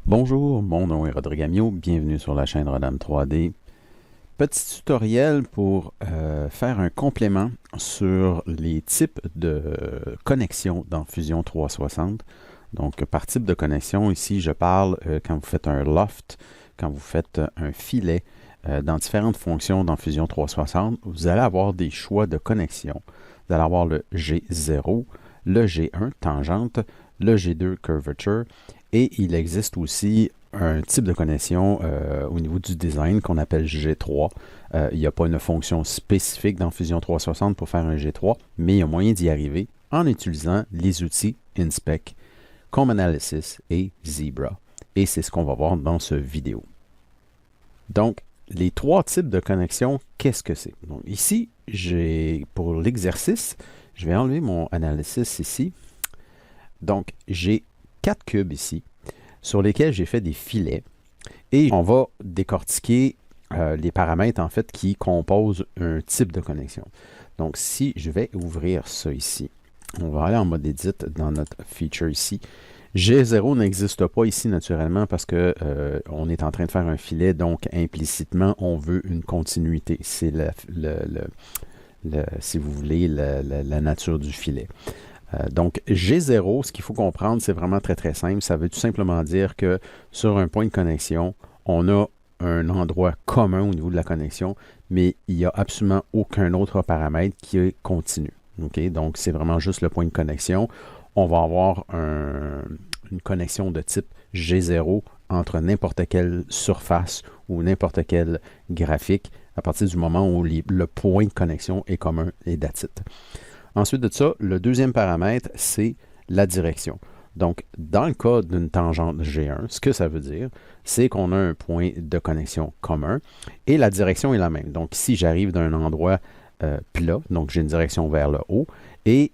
Bonjour, mon nom est Rodrigue Amiot, bienvenue sur la chaîne Rodam 3D. Petit tutoriel pour faire un complément sur les types de connexions dans Fusion 360. Donc, par type de connexion, ici, je parle quand vous faites un loft, quand vous faites un filet dans différentes fonctions dans Fusion 360, vous allez avoir des choix de connexion. Vous allez avoir le G0, le G1, tangente, le G2, curvature, et il existe aussi un type de connexion au niveau du design qu'on appelle G3. Il n'y a pas une fonction spécifique dans Fusion 360 pour faire un G3, mais il y a moyen d'y arriver en utilisant les outils Inspect, Comb Analysis et Zebra. Et c'est ce qu'on va voir dans ce vidéo. Donc, les trois types de connexion, qu'est-ce que c'est? Donc, ici, pour l'exercice, je vais enlever mon analysis ici. Donc, j'ai 4 cubes ici sur lesquels j'ai fait des filets et on va décortiquer les paramètres en fait qui composent un type de connexion. Donc, si je vais ouvrir ça ici, on va aller en mode edit dans notre feature ici. G0 n'existe pas ici naturellement parce que on est en train de faire un filet, donc implicitement on veut une continuité. C'est si vous voulez la nature du filet. Donc, G0, ce qu'il faut comprendre, c'est vraiment très très simple. Ça veut tout simplement dire que sur un point de connexion, on a un endroit commun au niveau de la connexion, mais il n'y a absolument aucun autre paramètre qui est continu. Okay? Donc, c'est vraiment juste le point de connexion. On va avoir une connexion de type G0 entre n'importe quelle surface ou n'importe quel graphique à partir du moment où le point de connexion est commun et that's it. Ensuite de ça, le deuxième paramètre, c'est la direction. Donc, dans le cas d'une tangente G1, ce que ça veut dire, c'est qu'on a un point de connexion commun et la direction est la même. Donc, ici, j'arrive d'un endroit plat, donc j'ai une direction vers le haut et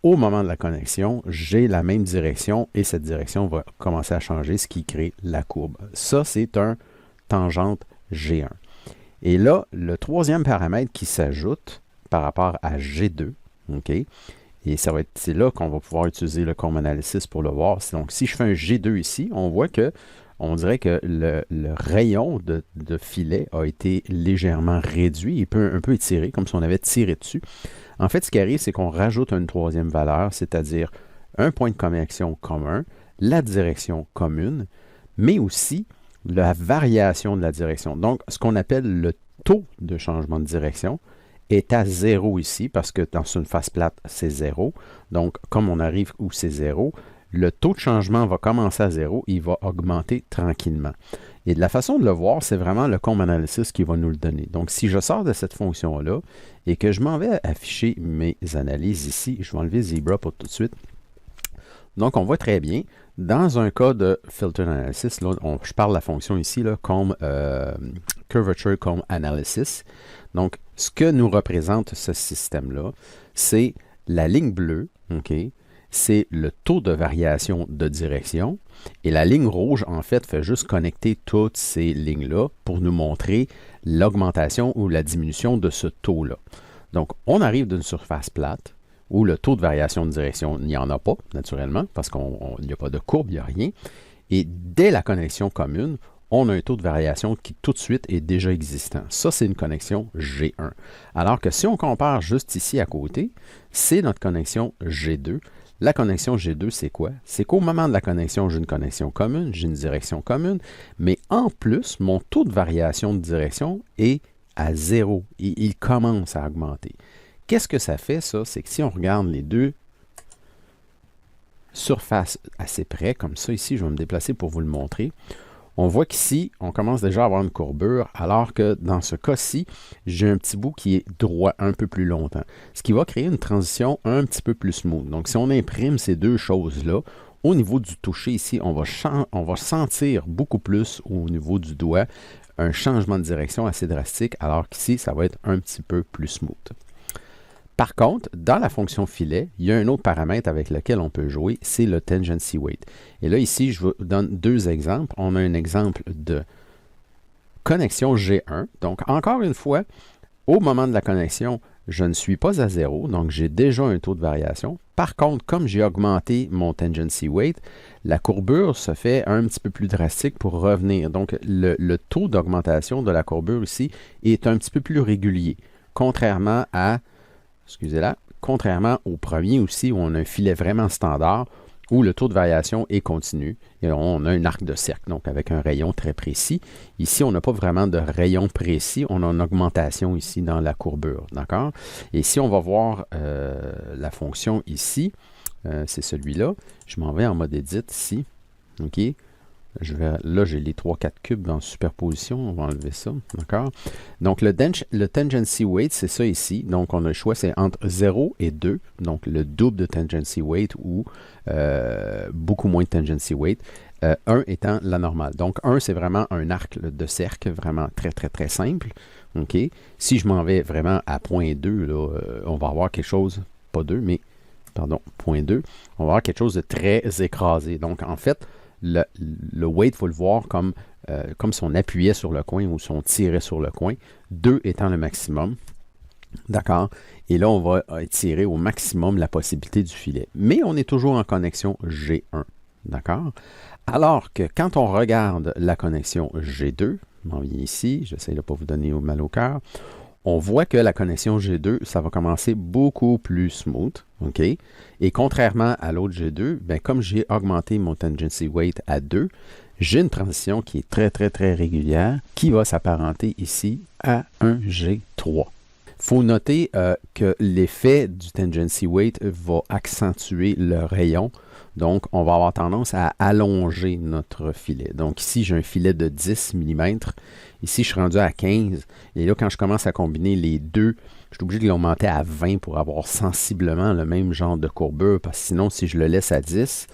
au moment de la connexion, j'ai la même direction et cette direction va commencer à changer, ce qui crée la courbe. Ça, c'est un tangente G1. Et là, le troisième paramètre qui s'ajoute par rapport à G2, OK? Et c'est là qu'on va pouvoir utiliser le Comb Analysis pour le voir. Donc, si je fais un G2 ici, on voit que on dirait que le rayon de filet a été légèrement réduit, il peut un peu étiré, comme si on avait tiré dessus. En fait, ce qui arrive, c'est qu'on rajoute une troisième valeur, c'est-à-dire un point de connexion commun, la direction commune, mais aussi la variation de la direction. Donc, ce qu'on appelle le taux de changement de direction est à 0 ici, parce que dans une face plate, c'est 0. Donc, comme on arrive où c'est 0, le taux de changement va commencer à 0, il va augmenter tranquillement. Et de la façon de le voir, c'est vraiment le Comb Analysis qui va nous le donner. Donc, si je sors de cette fonction-là et que je m'en vais afficher mes analyses ici, je vais enlever Zebra pour tout de suite. Donc, on voit très bien, dans un cas de Filter Analysis, là, je parle de la fonction ici, là, Curvature Comb Analysis. Donc, ce que nous représente ce système-là, c'est la ligne bleue, OK? C'est le taux de variation de direction. Et la ligne rouge, en fait, fait juste connecter toutes ces lignes-là pour nous montrer l'augmentation ou la diminution de ce taux-là. Donc, on arrive d'une surface plate où le taux de variation de direction, il n'y en a pas, naturellement, parce qu'il n'y a pas de courbe, il n'y a rien. Et dès la connexion commune, on a un taux de variation qui tout de suite est déjà existant. Ça, c'est une connexion G1. Alors que si on compare juste ici à côté, c'est notre connexion G2. La connexion G2, c'est quoi? C'est qu'au moment de la connexion, j'ai une connexion commune, j'ai une direction commune, mais en plus, mon taux de variation de direction est à 0 et il commence à augmenter. Qu'est-ce que ça fait, ça? C'est que si on regarde les deux surfaces assez près, comme ça ici, je vais me déplacer pour vous le montrer, on voit qu'ici, on commence déjà à avoir une courbure, alors que dans ce cas-ci, j'ai un petit bout qui est droit un peu plus longtemps, ce qui va créer une transition un petit peu plus smooth. Donc, si on imprime ces deux choses-là, au niveau du toucher ici, on va sentir beaucoup plus au niveau du doigt un changement de direction assez drastique, alors qu'ici, ça va être un petit peu plus smooth. Par contre, dans la fonction filet, il y a un autre paramètre avec lequel on peut jouer, c'est le Tangency Weight. Et là, ici, je vous donne deux exemples. On a un exemple de connexion G1. Donc, encore une fois, au moment de la connexion, je ne suis pas à 0, donc j'ai déjà un taux de variation. Par contre, comme j'ai augmenté mon Tangency Weight, la courbure se fait un petit peu plus drastique pour revenir. Donc, le taux d'augmentation de la courbure ici est un petit peu plus régulier, contrairement au premier aussi, où on a un filet vraiment standard, où le taux de variation est continu et on a un arc de cercle, donc avec un rayon très précis. Ici, on n'a pas vraiment de rayon précis, on a une augmentation ici dans la courbure, d'accord? Et si on va voir la fonction ici, c'est celui-là, je m'en vais en mode edit ici, OK? Là, j'ai les 3-4 cubes en superposition. On va enlever ça. D'accord? Donc, le Tangency Weight, c'est ça ici. Donc, on a le choix, c'est entre 0 et 2. Donc, le double de Tangency Weight ou beaucoup moins de Tangency Weight. 1 étant la normale. Donc, 1, c'est vraiment un arc de cercle, vraiment très, très, très simple. OK? Si je m'en vais vraiment à 0.2, là, on va avoir quelque chose, pas 2, mais, pardon, 0.2, on va avoir quelque chose de très écrasé. Donc, en fait, le weight, il faut le voir comme si on appuyait sur le coin ou si on tirait sur le coin, 2 étant le maximum. D'accord? Et là, on va étirer au maximum la possibilité du filet. Mais on est toujours en connexion G1. D'accord? Alors que quand on regarde la connexion G2, je m'en viens ici, j'essaie de ne pas vous donner mal au cœur, on voit que la connexion G2, ça va commencer beaucoup plus smooth, OK? Et contrairement à l'autre G2, ben, comme j'ai augmenté mon Tangency Weight à 2, j'ai une transition qui est très, très, très régulière, qui va s'apparenter ici à un G3. Il faut noter que l'effet du Tangency Weight va accentuer le rayon. Donc, on va avoir tendance à allonger notre filet. Donc, ici, j'ai un filet de 10 mm. Ici, je suis rendu à 15. Et là, quand je commence à combiner les deux, je suis obligé de l'augmenter à 20 pour avoir sensiblement le même genre de courbure. Parce que sinon, si je le laisse à 10,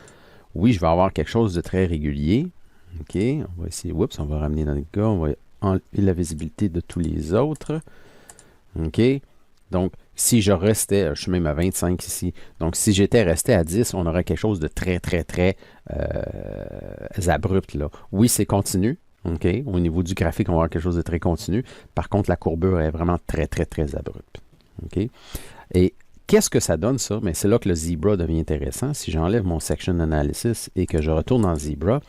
oui, je vais avoir quelque chose de très régulier. OK, on va essayer. Oups, on va ramener dans le gars. On va enlever la visibilité de tous les autres. OK, donc, si je restais, je suis même à 25 ici, donc si j'étais resté à 10, on aurait quelque chose de très, très, très abrupt là. Oui, c'est continu, OK? Au niveau du graphique, on va avoir quelque chose de très continu. Par contre, la courbure est vraiment très, très, très abrupte. OK? Et qu'est-ce que ça donne, ça? Mais c'est là que le Zebra devient intéressant. Si j'enlève mon Section Analysis et que je retourne dans Zebra,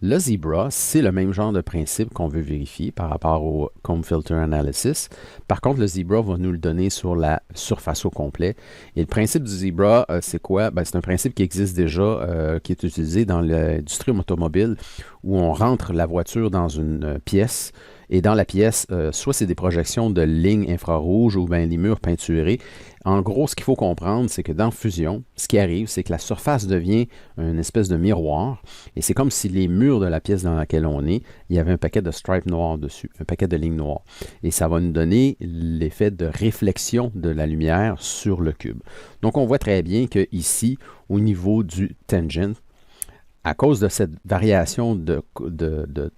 le Zebra, c'est le même genre de principe qu'on veut vérifier par rapport au Comb Filter Analysis. Par contre, le Zebra va nous le donner sur la surface au complet. Et le principe du Zebra, c'est quoi? Ben, c'est un principe qui existe déjà, qui est utilisé dans l'industrie automobile, où on rentre la voiture dans une pièce. Et dans la pièce, soit c'est des projections de lignes infrarouges ou bien les murs peinturés. En gros, ce qu'il faut comprendre, c'est que dans Fusion, ce qui arrive, c'est que la surface devient une espèce de miroir. Et c'est comme si les murs de la pièce dans laquelle on est, il y avait un paquet de stripes noirs dessus, un paquet de lignes noires. Et ça va nous donner l'effet de réflexion de la lumière sur le cube. Donc, on voit très bien que ici, au niveau du tangent, à cause de cette variation de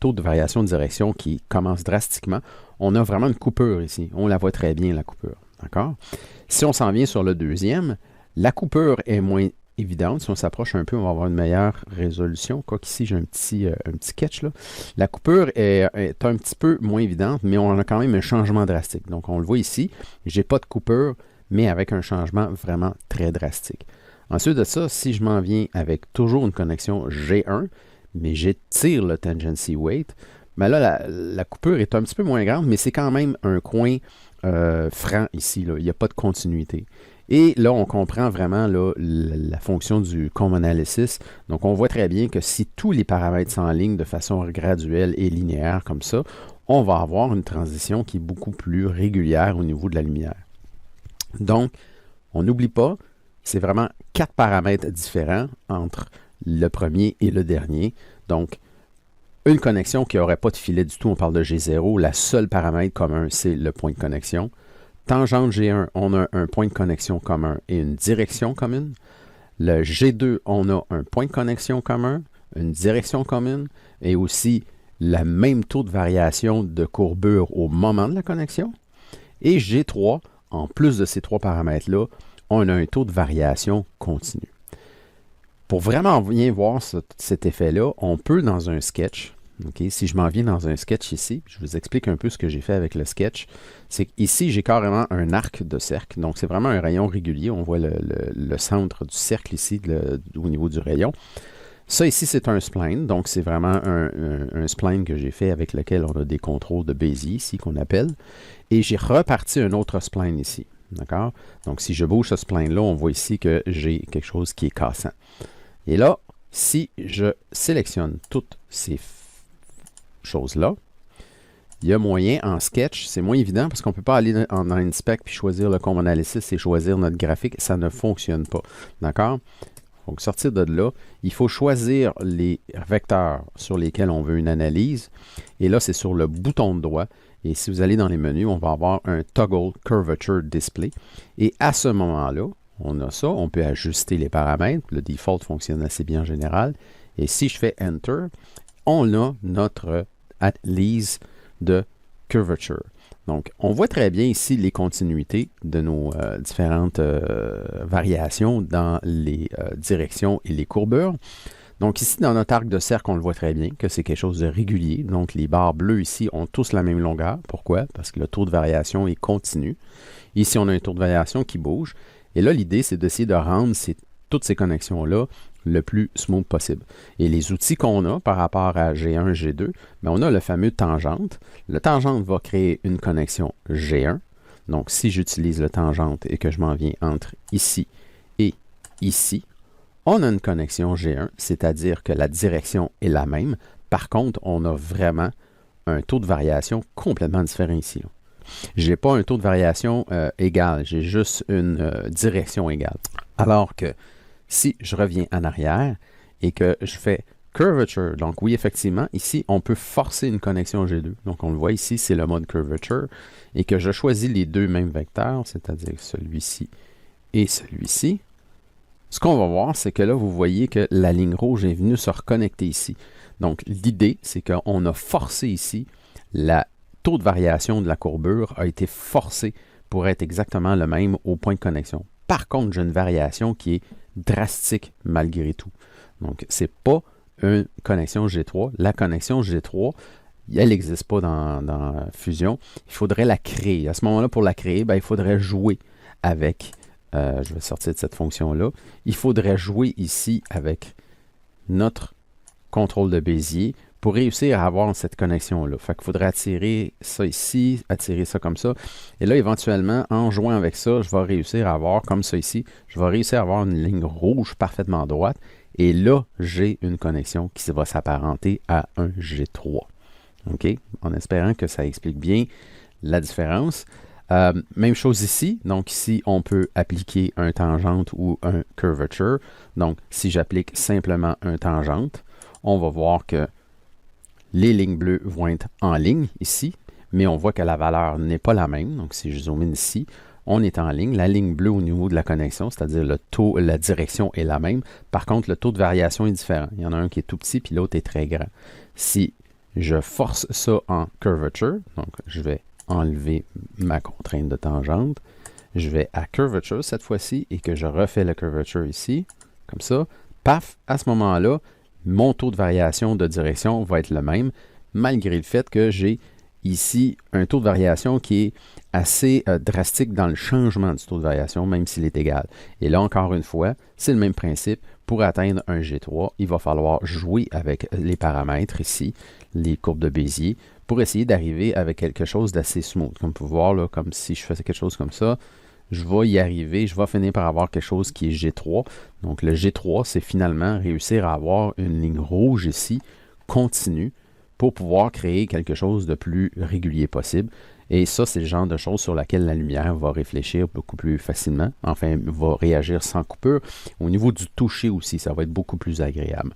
taux de variation de direction qui commence drastiquement, on a vraiment une coupure ici. On la voit très bien, la coupure. D'accord? Si on s'en vient sur le deuxième, la coupure est moins évidente. Si on s'approche un peu, on va avoir une meilleure résolution. Quoiqu'ici, j'ai un petit sketch là. La coupure est un petit peu moins évidente, mais on a quand même un changement drastique. Donc, on le voit ici. Je n'ai pas de coupure, mais avec un changement vraiment très drastique. Ensuite de ça, si je m'en viens avec toujours une connexion G1, mais j'étire le Tangency Weight, ben là, la coupure est un petit peu moins grande, mais c'est quand même un coin franc ici. Là. Il n'y a pas de continuité. Et là, on comprend vraiment là, la fonction du Comb Analysis. Donc, on voit très bien que si tous les paramètres s'enlignent de façon graduelle et linéaire comme ça, on va avoir une transition qui est beaucoup plus régulière au niveau de la lumière. Donc, on n'oublie pas, c'est vraiment 4 paramètres différents entre le premier et le dernier. Donc, une connexion qui n'aurait pas de filet du tout, on parle de G0. La seule paramètre commun, c'est le point de connexion. Tangente G1, on a un point de connexion commun et une direction commune. Le G2, on a un point de connexion commun, une direction commune et aussi le même taux de variation de courbure au moment de la connexion. Et G3, en plus de ces 3 paramètres-là, on a un taux de variation continu. Pour vraiment bien voir cet effet-là, on peut, dans un sketch, Okay? Si je m'en viens dans un sketch ici, je vous explique un peu ce que j'ai fait avec le sketch. C'est qu'ici, j'ai carrément un arc de cercle. Donc, c'est vraiment un rayon régulier. On voit le centre du cercle ici au niveau du rayon. Ça ici, c'est un spline. Donc, c'est vraiment un spline que j'ai fait avec lequel on a des contrôles de Bézier ici qu'on appelle. Et j'ai reparti un autre spline ici. D'accord? Donc, si je bouge ce spline-là, on voit ici que j'ai quelque chose qui est cassant. Et là, si je sélectionne toutes ces choses-là, il y a moyen en sketch, c'est moins évident parce qu'on ne peut pas aller en inspect puis choisir le comb analysis et choisir notre graphique, ça ne fonctionne pas. D'accord? Donc, sortir de là, il faut choisir les vecteurs sur lesquels on veut une analyse. Et là, c'est sur le bouton de doigt. Et si vous allez dans les menus, on va avoir un Toggle Curvature Display. Et à ce moment-là, on a ça. On peut ajuster les paramètres. Le default fonctionne assez bien en général. Et si je fais Enter, on a notre analyse de curvature. Donc, on voit très bien ici les continuités de nos différentes variations dans les directions et les courbures. Donc ici, dans notre arc de cercle, on le voit très bien que c'est quelque chose de régulier. Donc, les barres bleues ici ont tous la même longueur. Pourquoi? Parce que le taux de variation est continu. Ici, on a un taux de variation qui bouge. Et là, l'idée, c'est d'essayer de rendre toutes ces connexions-là le plus smooth possible. Et les outils qu'on a par rapport à G1, G2, bien, on a le fameux tangente. Le tangente va créer une connexion G1. Donc, si j'utilise le tangente et que je m'en viens entre ici et ici, on a une connexion G1, c'est-à-dire que la direction est la même. Par contre, on a vraiment un taux de variation complètement différent ici. Je n'ai pas un taux de variation égal, j'ai juste une direction égale. Alors que si je reviens en arrière et que je fais curvature, donc oui, effectivement, ici, on peut forcer une connexion G2. Donc, on le voit ici, c'est le mode curvature. Et que je choisis les deux mêmes vecteurs, c'est-à-dire celui-ci et celui-ci. Ce qu'on va voir, c'est que là, vous voyez que la ligne rouge est venue se reconnecter ici. Donc, l'idée, c'est qu'on a forcé ici, le taux de variation de la courbure a été forcé pour être exactement le même au point de connexion. Par contre, j'ai une variation qui est drastique malgré tout. Donc, ce n'est pas une connexion G3. La connexion G3, elle n'existe pas dans Fusion. Il faudrait la créer. À ce moment-là, pour la créer, il faudrait jouer avec, je vais sortir de cette fonction-là, il faudrait jouer ici avec notre contrôle de Bézier pour réussir à avoir cette connexion-là. Fait qu'il faudrait attirer ça ici, attirer ça comme ça. Et là, éventuellement, en jouant avec ça, je vais réussir à avoir, comme ça ici, je vais réussir à avoir une ligne rouge parfaitement droite. Et là, j'ai une connexion qui va s'apparenter à un G3. OK? En espérant que ça explique bien la différence. Même chose ici. Donc ici, on peut appliquer un tangente ou un curvature. Donc, si j'applique simplement un tangente, on va voir que les lignes bleues vont être en ligne ici, mais on voit que la valeur n'est pas la même. Donc, si je zoome in ici, on est en ligne. La ligne bleue au niveau de la connexion, c'est-à-dire le taux, la direction est la même. Par contre, le taux de variation est différent. Il y en a un qui est tout petit, puis l'autre est très grand. Si je force ça en curvature, donc je vais enlever ma contrainte de tangente, je vais à curvature cette fois-ci et que je refais la curvature ici, comme ça, paf, à ce moment-là, mon taux de variation de direction va être le même, malgré le fait que j'ai ici un taux de variation qui est assez drastique dans le changement du taux de variation, même s'il est égal. Et là, encore une fois, c'est le même principe. Pour atteindre un G3, il va falloir jouer avec les paramètres ici, les courbes de Bézier, pour essayer d'arriver avec quelque chose d'assez smooth. Comme vous pouvez voir, là, comme si je faisais quelque chose comme ça, je vais y arriver, je vais finir par avoir quelque chose qui est G3. Donc le G3, c'est finalement réussir à avoir une ligne rouge ici, continue, pour pouvoir créer quelque chose de plus régulier possible. Et ça, c'est le genre de choses sur laquelle la lumière va réfléchir beaucoup plus facilement, enfin, va réagir sans coupure. Au niveau du toucher aussi, ça va être beaucoup plus agréable.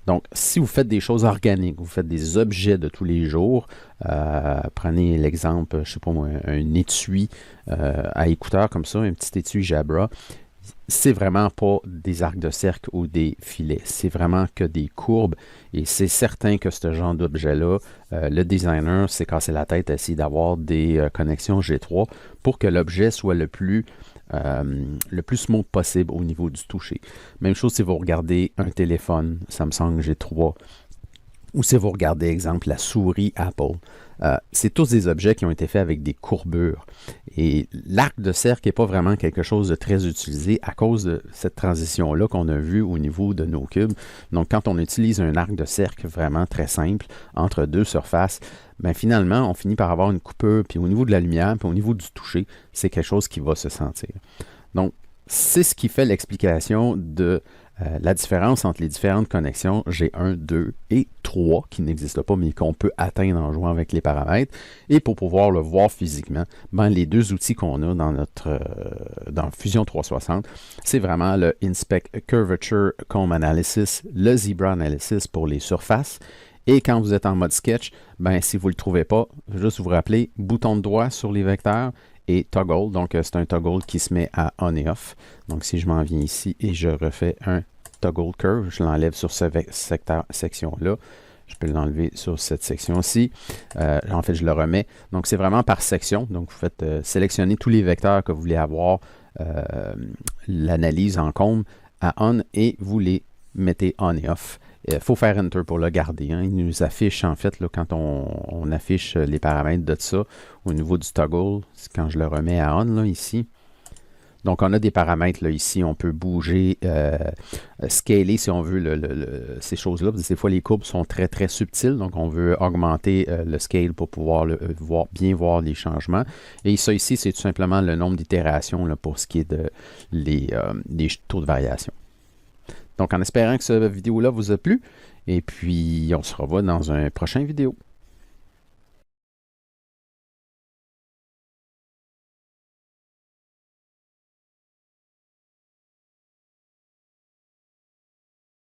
Donc, si vous faites des choses organiques, vous faites des objets de tous les jours, prenez l'exemple, je ne sais pas moi, un étui à écouteurs comme ça, un petit étui Jabra, c'est vraiment pas des arcs de cercle ou des filets, c'est vraiment que des courbes et c'est certain que ce genre d'objet-là, le designer s'est cassé la tête à essayer d'avoir des connexions G3 pour que l'objet soit le plus smooth possible au niveau du toucher. Même chose si vous regardez un téléphone Samsung G3 Ou si vous regardez, exemple, la souris Apple, c'est tous des objets qui ont été faits avec des courbures. Et l'arc de cercle n'est pas vraiment quelque chose de très utilisé à cause de cette transition-là qu'on a vue au niveau de nos cubes. Donc, quand on utilise un arc de cercle vraiment très simple entre deux surfaces, ben finalement, on finit par avoir une coupure, puis au niveau de la lumière, puis au niveau du toucher, c'est quelque chose qui va se sentir. Donc, c'est ce qui fait l'explication de la différence entre les différentes connexions G1, 2 et 3 qui n'existent pas, mais qu'on peut atteindre en jouant avec les paramètres. Et pour pouvoir le voir physiquement, ben, les deux outils qu'on a dans Fusion 360, c'est vraiment le Inspect Curvature Comb Analysis, le Zebra Analysis pour les surfaces. Et quand vous êtes en mode sketch, ben, si vous ne le trouvez pas, juste vous rappeler, bouton de doigt sur les vecteurs et toggle. Donc, c'est un toggle qui se met à on et off. Donc, si je m'en viens ici et je refais un toggle curve, je l'enlève sur cette section-là. Je peux l'enlever sur cette section-ci. En fait, je le remets. Donc, c'est vraiment par section. Donc, vous faites sélectionner tous les vecteurs que vous voulez avoir l'analyse en comb à on et vous les mettez on et off. Il faut faire Enter pour le garder. Hein. Il nous affiche, en fait, là, quand on affiche les paramètres de ça, au niveau du toggle, quand je le remets à on, là, ici. Donc, on a des paramètres, là, ici. On peut bouger, scaler, si on veut, ces choses-là. Des fois, les courbes sont très, très subtiles. Donc, on veut augmenter le scale pour pouvoir bien voir les changements. Et ça, ici, c'est tout simplement le nombre d'itérations pour ce qui est des taux de variation. Donc, en espérant que cette vidéo-là vous a plu, et puis on se revoit dans un prochain vidéo.